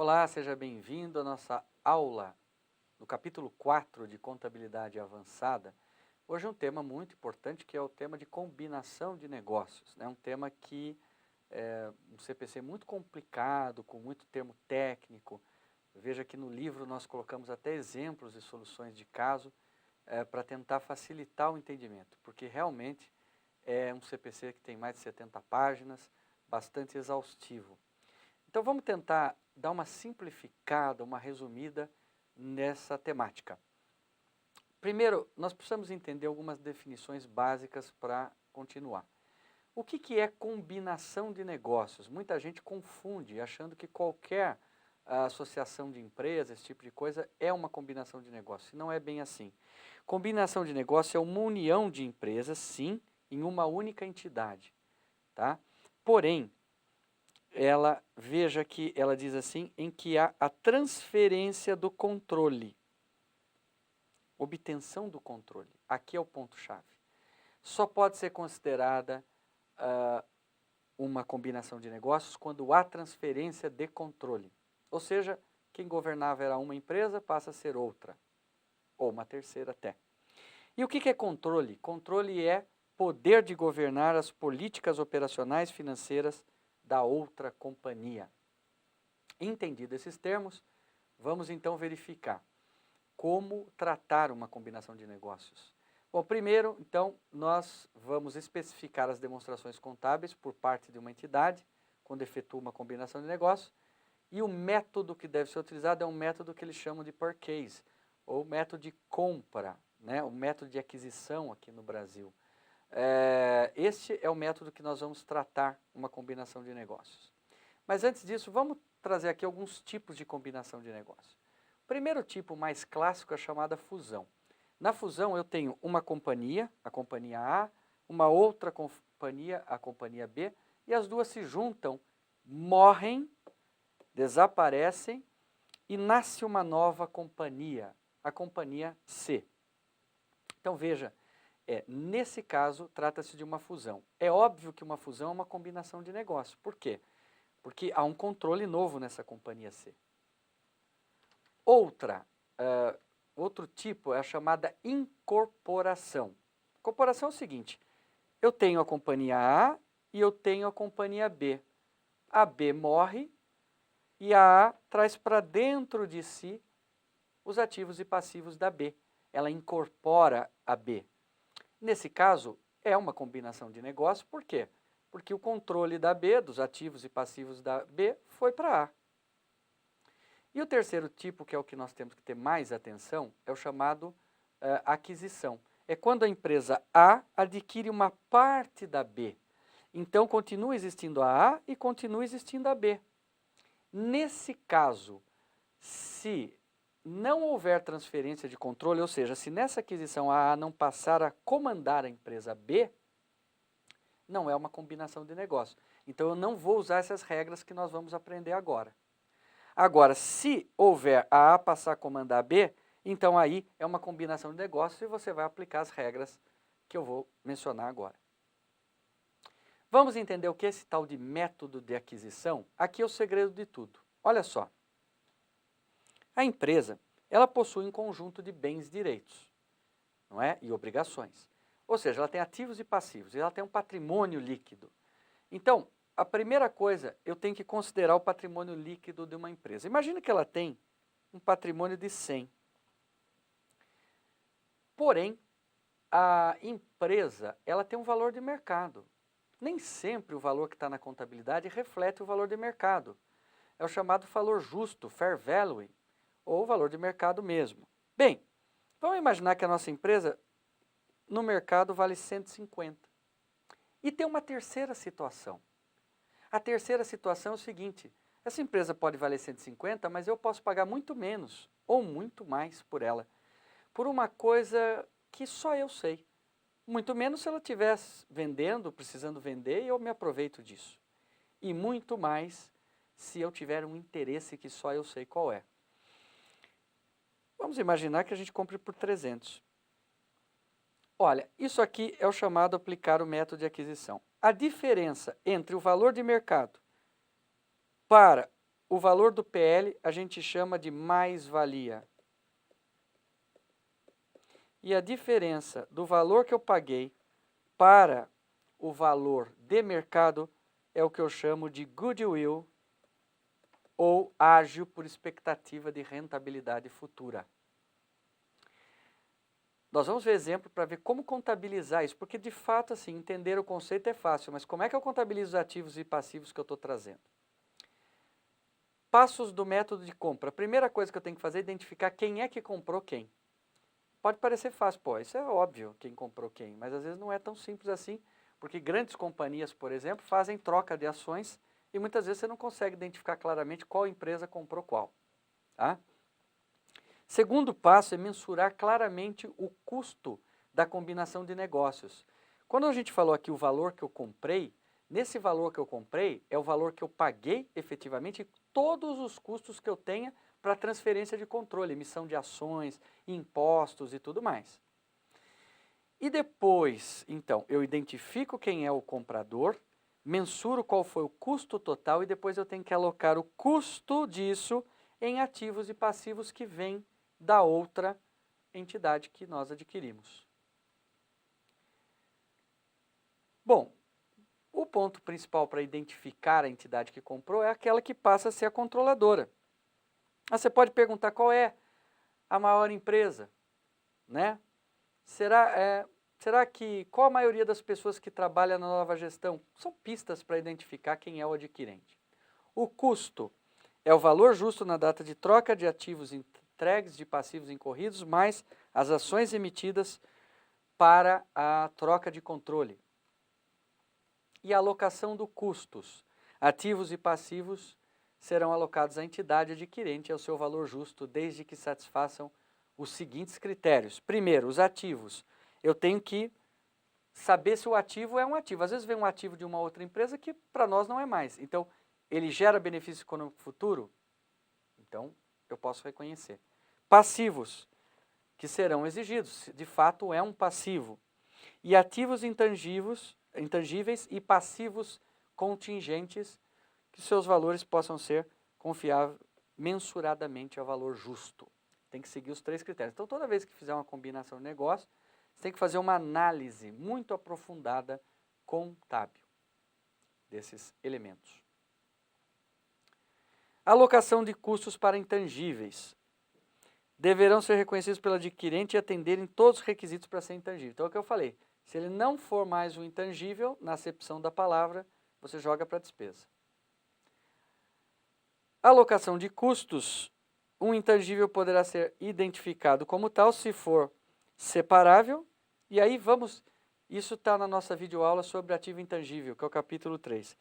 Olá, seja bem-vindo à nossa aula do capítulo 4 de Contabilidade Avançada. Hoje é um tema muito importante, que é o tema de combinação de negócios, né? Um tema que é um CPC muito complicado, com muito termo técnico. Veja que no livro nós colocamos até exemplos e soluções de caso para tentar facilitar o entendimento, porque realmente é um CPC que tem mais de 70 páginas, bastante exaustivo. Então vamos tentar dar uma simplificada, uma resumida nessa temática. Primeiro, nós precisamos entender algumas definições básicas para continuar. O que é combinação de negócios? Muita gente confunde, achando que qualquer associação de empresas, esse tipo de coisa, é uma combinação de negócios. Não é bem assim. Combinação de negócio é uma união de empresas, sim, em uma única entidade, tá? Porém, veja que ela diz assim, em que há a transferência do controle, obtenção do controle. Aqui é o ponto-chave. Só pode ser considerada uma combinação de negócios quando há transferência de controle. Ou seja, quem governava era uma empresa, passa a ser outra, ou uma terceira até. E o que é controle? Controle é poder de governar as políticas operacionais financeiras da outra companhia. Entendido esses termos, vamos então verificar como tratar uma combinação de negócios. Bom, primeiro, então, nós vamos especificar as demonstrações contábeis por parte de uma entidade, quando efetua uma combinação de negócios, e o método que deve ser utilizado é um método que eles chamam de purchase, ou método de compra, né? O método de aquisição aqui no Brasil. Este é o método que nós vamos tratar uma combinação de negócios. Mas antes disso, vamos trazer aqui alguns tipos de combinação de negócio. O primeiro tipo mais clássico é a chamada fusão. Na fusão eu tenho uma companhia, a companhia A, uma outra companhia, a companhia B, e as duas se juntam, morrem, desaparecem e nasce uma nova companhia, a companhia C. Então veja, nesse caso trata-se de uma fusão. É óbvio que uma fusão é uma combinação de negócio. Por quê? Porque há um controle novo nessa companhia C. Outro tipo é a chamada incorporação. Incorporação é o seguinte, eu tenho a companhia A e eu tenho a companhia B. A B morre e a A traz para dentro de si os ativos e passivos da B. Ela incorpora a B. Nesse caso, é uma combinação de negócio, por quê? Porque o controle da B, dos ativos e passivos da B, foi para A. E o terceiro tipo, que é o que nós temos que ter mais atenção, é o chamado aquisição. É quando a empresa A adquire uma parte da B. Então, continua existindo a A e continua existindo a B. Nesse caso, se não houver transferência de controle, ou seja, se nessa aquisição a A não passar a comandar a empresa B, não é uma combinação de negócio. Então, eu não vou usar essas regras que nós vamos aprender agora. Agora, se houver a A passar a comandar a B, então aí é uma combinação de negócios e você vai aplicar as regras que eu vou mencionar agora. Vamos entender o que é esse tal de método de aquisição? Aqui é o segredo de tudo. Olha só. A empresa, ela possui um conjunto de bens e direitos, não é? E obrigações. Ou seja, ela tem ativos e passivos, e ela tem um patrimônio líquido. Então, a primeira coisa, eu tenho que considerar o patrimônio líquido de uma empresa. Imagina que ela tem um patrimônio de 100. Porém, a empresa, ela tem um valor de mercado. Nem sempre o valor que está na contabilidade reflete o valor de mercado. É o chamado valor justo, fair value, ou valor de mercado mesmo. Bem, vamos imaginar que a nossa empresa no mercado vale 150. E tem uma terceira situação. A terceira situação é o seguinte, essa empresa pode valer 150, mas eu posso pagar muito menos ou muito mais por ela, por uma coisa que só eu sei. Muito menos se ela estiver vendendo, precisando vender, e eu me aproveito disso. E muito mais se eu tiver um interesse que só eu sei qual é. Vamos imaginar que a gente compre por 300. Olha, isso aqui é o chamado aplicar o método de aquisição. A diferença entre o valor de mercado para o valor do PL a gente chama de mais-valia. E a diferença do valor que eu paguei para o valor de mercado é o que eu chamo de goodwill ou ágio por expectativa de rentabilidade futura. Nós vamos ver exemplo para ver como contabilizar isso, porque de fato, assim, entender o conceito é fácil, mas como é que eu contabilizo os ativos e passivos que eu estou trazendo? Passos do método de compra. A primeira coisa que eu tenho que fazer é identificar quem é que comprou quem. Pode parecer fácil, pô, isso é óbvio, quem comprou quem, mas às vezes não é tão simples assim, porque grandes companhias, por exemplo, fazem troca de ações e muitas vezes você não consegue identificar claramente qual empresa comprou qual. Tá? Segundo passo é mensurar claramente o custo da combinação de negócios. Quando a gente falou aqui o valor que eu comprei, nesse valor que eu comprei é o valor que eu paguei efetivamente e todos os custos que eu tenha para transferência de controle, emissão de ações, impostos e tudo mais. E depois, então, eu identifico quem é o comprador, mensuro qual foi o custo total e depois eu tenho que alocar o custo disso em ativos e passivos que vêm da outra entidade que nós adquirimos. Bom, o ponto principal para identificar a entidade que comprou é aquela que passa a ser a controladora. Você pode perguntar qual é a maior empresa, né? Será que, qual a maioria das pessoas que trabalham na nova gestão? São pistas para identificar quem é o adquirente. O custo é o valor justo na data de troca de ativos entregues de passivos incorridos, mais as ações emitidas para a troca de controle. E a alocação do custos. Ativos e passivos serão alocados à entidade adquirente ao seu valor justo, desde que satisfaçam os seguintes critérios. Primeiro, os ativos. Eu tenho que saber se o ativo é um ativo. Às vezes vem um ativo de uma outra empresa que para nós não é mais. Então, ele gera benefício econômico futuro? Então, eu posso reconhecer. Passivos, que serão exigidos. De fato, é um passivo. E ativos intangíveis e passivos contingentes, que seus valores possam ser confiáveis mensuradamente ao valor justo. Tem que seguir os 3 critérios. Então, toda vez que fizer uma combinação de negócio, você tem que fazer uma análise muito aprofundada contábil desses elementos. Alocação de custos para intangíveis. Deverão ser reconhecidos pelo adquirente e atenderem todos os requisitos para ser intangível. Então, é o que eu falei. Se ele não for mais um intangível, na acepção da palavra, você joga para a despesa. Alocação de custos. Um intangível poderá ser identificado como tal se for separável. E aí isso está na nossa videoaula sobre ativo intangível, que é o capítulo 3.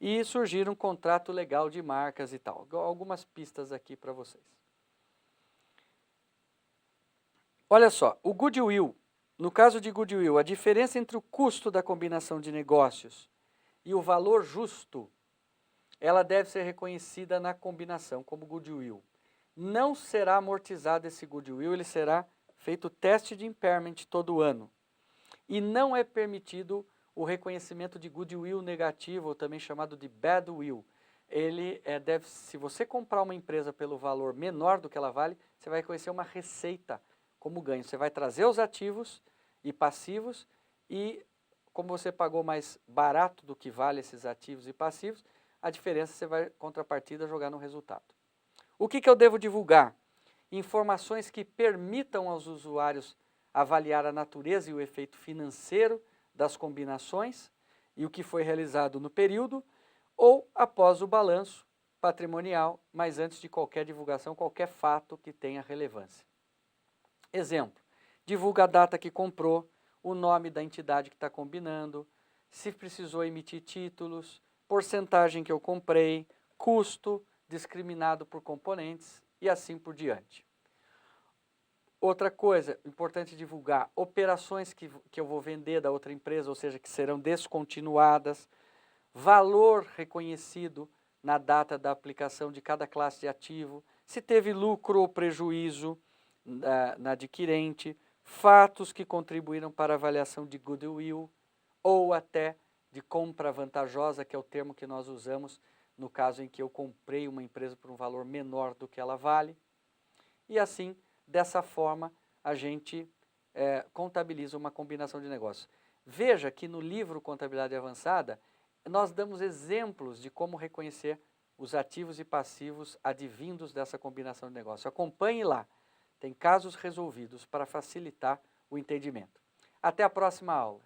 E surgir um contrato legal de marcas e tal. Algumas pistas aqui para vocês. Olha só, o goodwill. No caso de goodwill, a diferença entre o custo da combinação de negócios e o valor justo, ela deve ser reconhecida na combinação como goodwill. Não será amortizado esse goodwill, ele será feito teste de impairment todo ano. E não é permitido o reconhecimento de goodwill negativo, ou também chamado de badwill. Se você comprar uma empresa pelo valor menor do que ela vale, você vai reconhecer uma receita como ganho. Você vai trazer os ativos e passivos e, como você pagou mais barato do que vale esses ativos e passivos, a diferença você vai, contrapartida, jogar no resultado. O que eu devo divulgar? Informações que permitam aos usuários avaliar a natureza e o efeito financeiro das combinações e o que foi realizado no período ou após o balanço patrimonial, mas antes de qualquer divulgação, qualquer fato que tenha relevância. Exemplo, divulga a data que comprou, o nome da entidade que está combinando, se precisou emitir títulos, porcentagem que eu comprei, custo discriminado por componentes e assim por diante. Outra coisa importante divulgar, operações que eu vou vender da outra empresa, ou seja, que serão descontinuadas, valor reconhecido na data da aplicação de cada classe de ativo, se teve lucro ou prejuízo na adquirente, fatos que contribuíram para a avaliação de goodwill ou até de compra vantajosa, que é o termo que nós usamos no caso em que eu comprei uma empresa por um valor menor do que ela vale. E assim, dessa forma, a gente contabiliza uma combinação de negócios. Veja que no livro Contabilidade Avançada, nós damos exemplos de como reconhecer os ativos e passivos advindos dessa combinação de negócios. Acompanhe lá, tem casos resolvidos para facilitar o entendimento. Até a próxima aula.